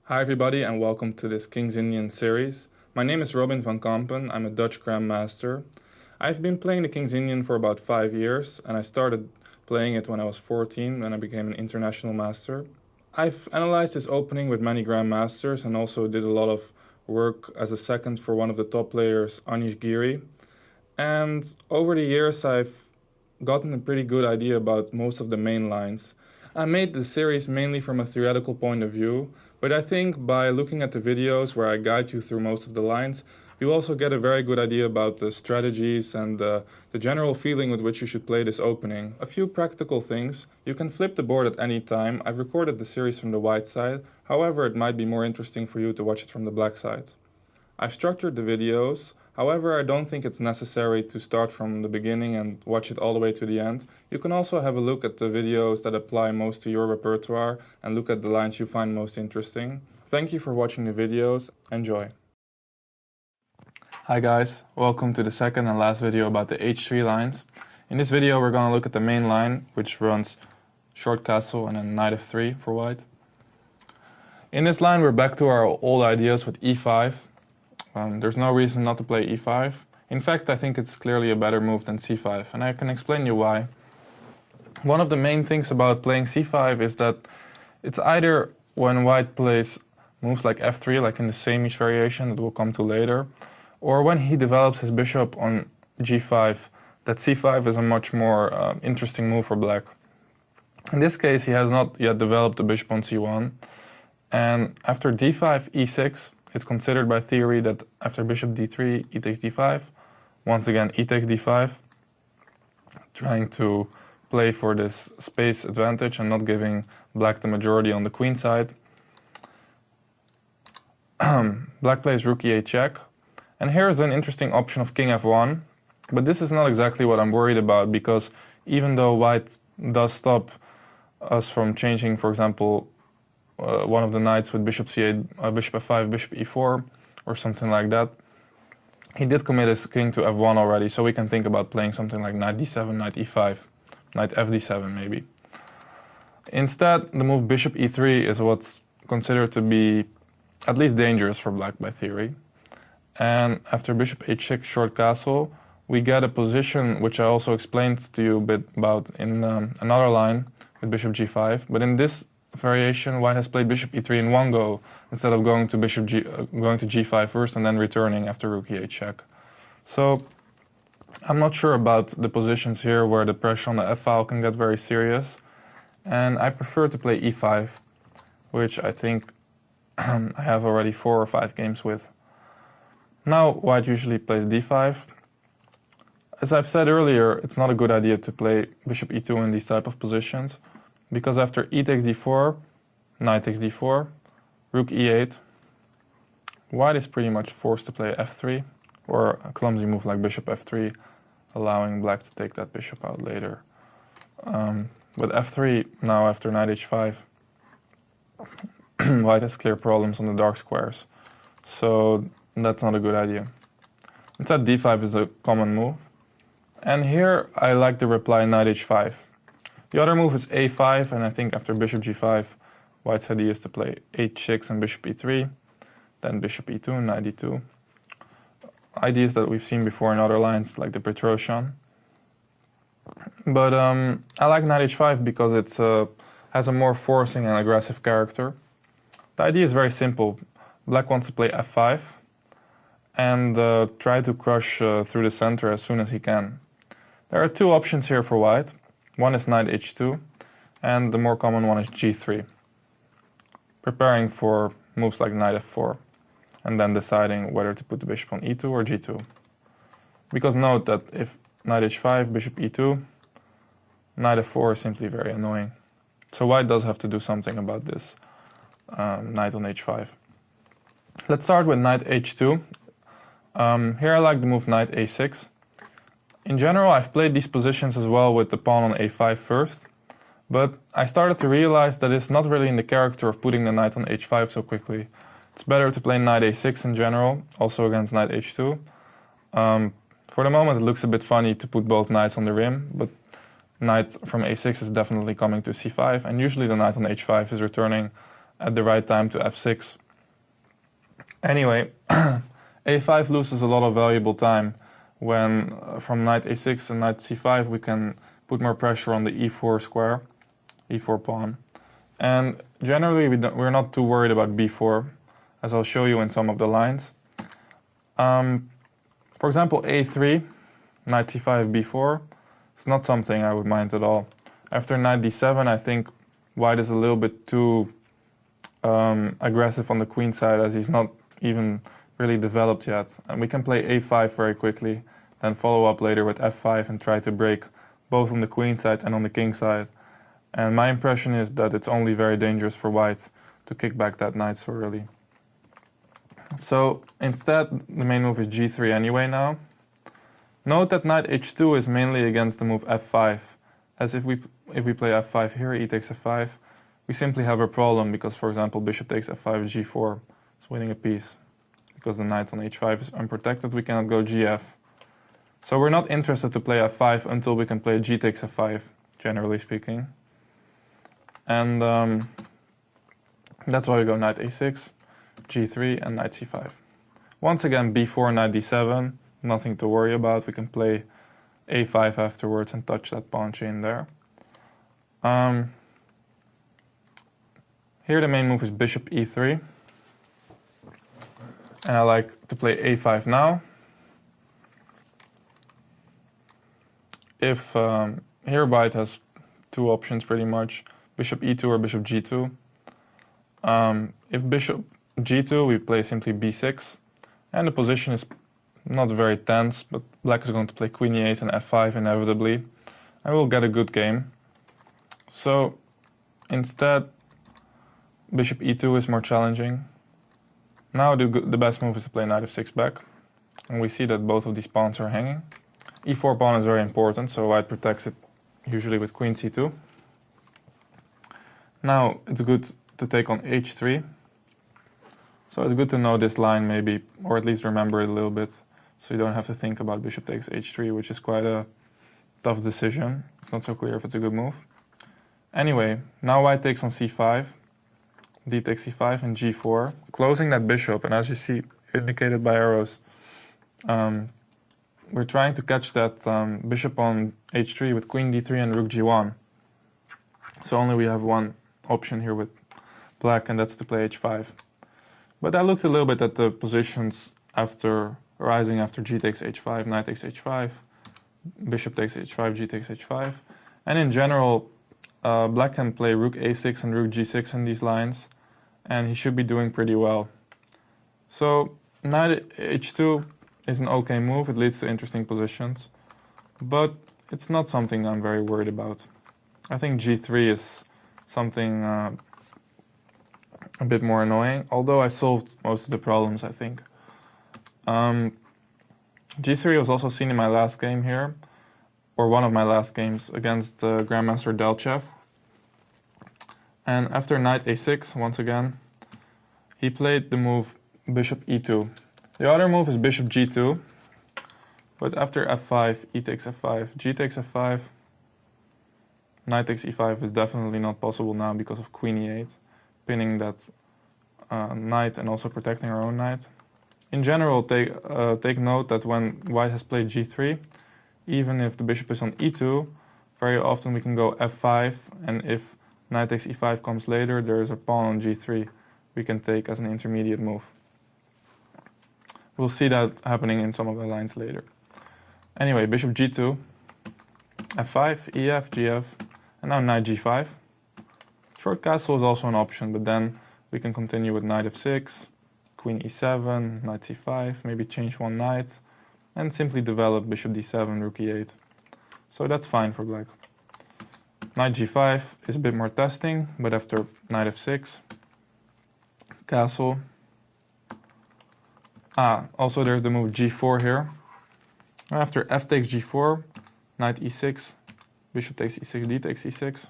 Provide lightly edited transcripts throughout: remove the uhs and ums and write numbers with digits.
Hi everybody and welcome to this King's Indian series. My name is Robin van Kampen, I'm a Dutch Grandmaster. I've been playing the King's Indian for about 5 years and I started playing it when I was 14 when I became an international master. I've analyzed this opening with many Grandmasters and also did a lot of work as a second for one of the top players, Anish Giri. And over the years I've gotten a pretty good idea about most of the main lines. I made the series mainly from a theoretical point of view, but I think by looking at the videos where I guide you through most of the lines, you also get a very good idea about the strategies and the general feeling with which you should play this opening. A few practical things. You can flip the board at any time. I've recorded the series from the white side, however it might be more interesting for you to watch it from the black side. I've structured the videos, however I don't think it's necessary to start from the beginning and watch it all the way to the end. You can also have a look at the videos that apply most to your repertoire and look at the lines you find most interesting. Thank you for watching the videos. Enjoy! Hi guys, welcome to the second and last video about the H3 lines. In this video we're going to look at the main line, which runs short castle and then knight f3 for white. In this line we're back to our old ideas with e5. There's no reason not to play e5. In fact, I think it's clearly a better move than c5, and I can explain you why. One of the main things about playing c5 is that it's either when white plays moves like f3, like in the same variation that we'll come to later, or when he develops his bishop on g5, that c5 is a much more interesting move for black. In this case, he has not yet developed the bishop on c1, and after d5, e6, it's considered by theory that after bishop d3, e takes d5, once again e takes d5, trying to play for this space advantage and not giving black the majority on the queen side. Black plays rook e8 check, and here's an interesting option of king f1, but this is not exactly what I'm worried about, because even though white does stop us from changing, for example, one of the knights with bishop c8, bishop f5, bishop e4, or something like that. He did commit his king to f1 already, so we can think about playing something like knight d7, knight e5, knight fd7 maybe. Instead, the move bishop e3 is what's considered to be at least dangerous for black by theory. And after bishop h6 short castle, we get a position which I also explained to you a bit about in another line with bishop g5, but in this variation, white has played bishop e3 in one go instead of going to g5 first and then returning after rook e8 check. So I'm not sure about the positions here where the pressure on the f-file can get very serious, and I prefer to play e5, which I think I have already 4 or 5 games with. Now white usually plays d5. As I've said earlier, it's not a good idea to play bishop e2 in these type of positions, because after e takes d4, knight takes d4, rook e8, white is pretty much forced to play f3, or a clumsy move like bishop f3, allowing black to take that bishop out later. With f3, now after knight h5, white has clear problems on the dark squares, so that's not a good idea. Instead, d5 is a common move, and here I like the reply knight h5. The other move is a5, and I think after bishop g5, white's idea is to play h6 and bishop e3, then bishop e2, knight e2. Ideas that we've seen before in other lines, like the Petrosian. But I like knight h5 because it has a more forcing and aggressive character. The idea is very simple. Black wants to play f5 and try to crush through the center as soon as he can. There are 2 options here for white. One is knight h2, and the more common one is g3, preparing for moves like knight f4, and then deciding whether to put the bishop on e2 or g2. Because note that if knight h5, bishop e2, knight f4 is simply very annoying. So white does have to do something about this knight on h5. Let's start with knight h2. Here I like the move knight a6. In general, I've played these positions as well with the pawn on a5 first, but I started to realize that it's not really in the character of putting the knight on h5 so quickly. It's better to play knight a6 in general, also against knight h2. For the moment it looks a bit funny to put both knights on the rim, but knight from a6 is definitely coming to c5, and usually the knight on h5 is returning at the right time to f6. Anyway, a5 loses a lot of valuable time when from knight a6 and knight c5 we can put more pressure on the e4 square, e4 pawn. And generally we're not too worried about b4, as I'll show you in some of the lines. For example, a3, knight c5, b4, it's not something I would mind at all. After knight d7, I think white is a little bit too aggressive on the queen side, as he's not even really developed yet. And we can play a5 very quickly, then follow up later with f5 and try to break both on the queen side and on the king side. And my impression is that it's only very dangerous for white to kick back that knight so early. So instead, the main move is g3 anyway now. Note that knight h2 is mainly against the move f5, as if we play f5 here, e takes f5, we simply have a problem because, for example, bishop takes f5, g4 is winning a piece. Because the knight on h5 is unprotected, we cannot go gf. So we're not interested to play f5 until we can play g takes f5, generally speaking. And that's why we go knight a6, g3 and knight c5. Once again, b4, knight d7, nothing to worry about. We can play a5 afterwards and touch that pawn chain there. Here the main move is bishop e3. And I like to play a5 now. If here white has two options pretty much, bishop e2 or bishop g2. If bishop g2, we play simply b6. And the position is not very tense, but black is going to play queen e8 and f5 inevitably. And we'll get a good game. So instead, bishop e2 is more challenging. Now the best move is to play knight f6 back. And we see that both of these pawns are hanging. e4 pawn is very important, so white protects it usually with queen c2. Now it's good to take on h3. So it's good to know this line maybe, or at least remember it a little bit, so you don't have to think about bishop takes h3, which is quite a tough decision. It's not so clear if it's a good move. Anyway, now white takes on c5, d takes c5 and g4, closing that bishop, and as you see indicated by arrows, we're trying to catch that bishop on h3 with queen d3 and rook g1. So only we have one option here with black, and that's to play h5. But I looked a little bit at the positions after rising after g takes h5, knight takes h5, bishop takes h5, g takes h5. And in general, black can play rook a6 and rook g6 in these lines, and he should be doing pretty well. So knight h2 is an okay move, it leads to interesting positions, but it's not something I'm very worried about. I think g3 is something a bit more annoying, although I solved most of the problems, I think. g3 was also seen in my last game here, or one of my last games against Grandmaster Delchev. And after knight a6, once again, he played the move bishop e2. The other move is bishop g2, but after f5, e takes f5, g takes f5, knight takes e5 is definitely not possible now because of queen e8, pinning that knight and also protecting our own knight. In general, take note that when white has played g3, even if the bishop is on e2, very often we can go f5, and if knight takes e5 comes later, there is a pawn on g3 we can take as an intermediate move. We'll see that happening in some of the lines later. Anyway, bishop g2, f5, ef, gf, and now knight g5. Short castle is also an option, but then we can continue with knight f6, queen e7, knight c5, maybe change one knight, and simply develop bishop d7, rook e8. So that's fine for black. Knight g5 is a bit more testing, but after knight f6, castle. Also there's the move g4 here. After f takes g4, knight e6, bishop takes e6, d takes e6,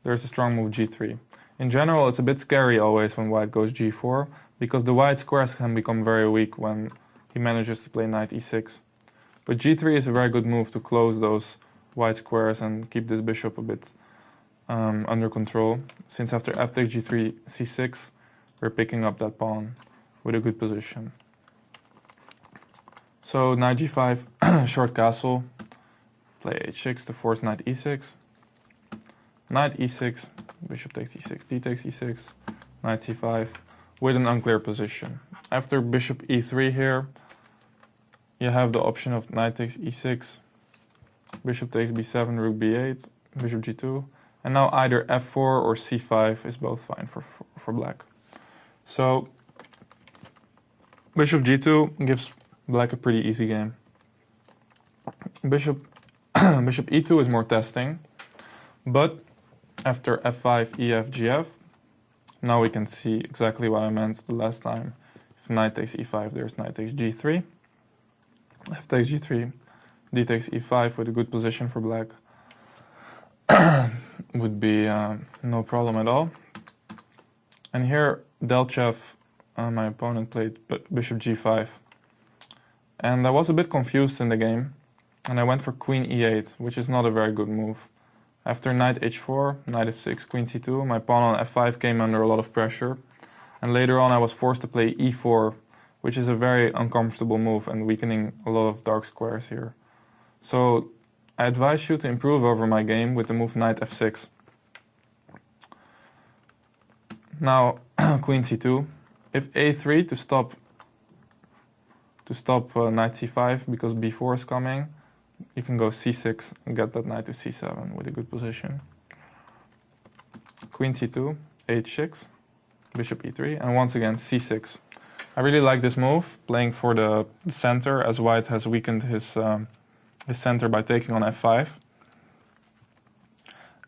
there's a strong move g3. In general, it's a bit scary always when white goes g4, because the white squares can become very weak when he manages to play knight e6. But g3 is a very good move to close those white squares and keep this bishop a bit under control, since after f takes g3, c6, we're picking up that pawn with a good position. So knight g5, short castle, play h6 to force knight e6, knight e6, bishop takes e6, d takes e6, knight c5, with an unclear position. After bishop e3 here, you have the option of knight takes e6, bishop takes b7, rook b8, bishop g2, and now either f4 or c5 is both fine for black. So bishop g2 gives black a pretty easy game. Bishop e2 is more testing, but after f5, ef, gf, now we can see exactly what I meant the last time. If knight takes e5, there's knight takes g3, f takes g3, d takes e5 with a good position for black. Would be no problem at all. And here Delchev, my opponent, played bishop g5. And I was a bit confused in the game, and I went for queen e8, which is not a very good move. After knight h4, knight f6, queen c2, my pawn on f5 came under a lot of pressure. And later on I was forced to play e4, which is a very uncomfortable move and weakening a lot of dark squares here. So I advise you to improve over my game with the move knight f6. Now queen c2. If a3 to stop knight c5 because b4 is coming, you can go c6 and get that knight to c7 with a good position. Queen c2, h6, bishop e3, and once again c6. I really like this move, playing for the center, as white has weakened his center by taking on f5.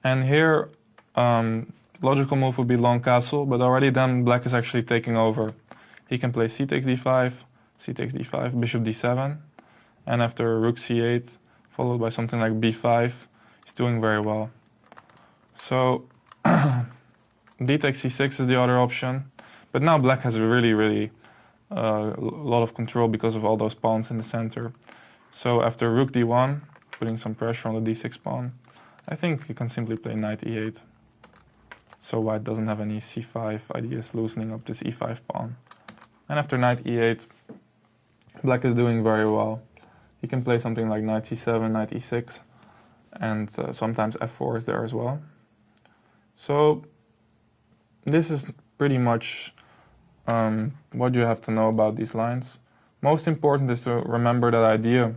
And here, logical move would be long castle, but already then black is actually taking over. He can play c takes d5, c takes d5, bishop d7, and after rook c8, followed by something like b5, he's doing very well. So d takes c6 is the other option, but now black has really a lot of control because of all those pawns in the center. So after rook d1, putting some pressure on the d6 pawn, I think you can simply play knight e8. So white doesn't have any c5 ideas, loosening up this e5 pawn. And after knight e8, black is doing very well. He can play something like knight c7, knight e6, and sometimes f4 is there as well. So this is pretty much what you have to know about these lines. Most important is to remember that idea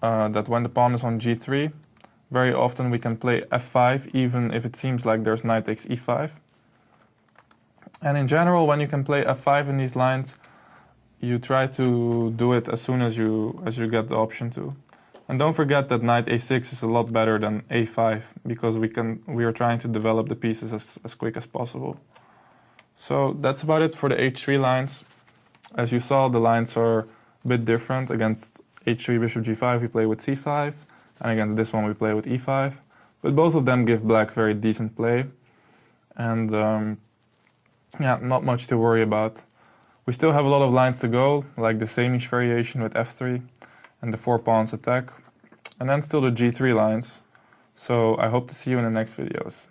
that when the pawn is on g3, very often we can play f5 even if it seems like there's knight takes e5. And in general, when you can play f5 in these lines, you try to do it as soon as you get the option to. And don't forget that knight a6 is a lot better than a5 because we are trying to develop the pieces as quick as possible. So that's about it for the h3 lines. As you saw, the lines are a bit different. Against h3 bishop g5 we play with c5, and against this one we play with e5. But both of them give black very decent play, and yeah, not much to worry about. We still have a lot of lines to go, like the Samish variation with f3 and the 4 pawns attack, and then still the g3 lines. So I hope to see you in the next videos.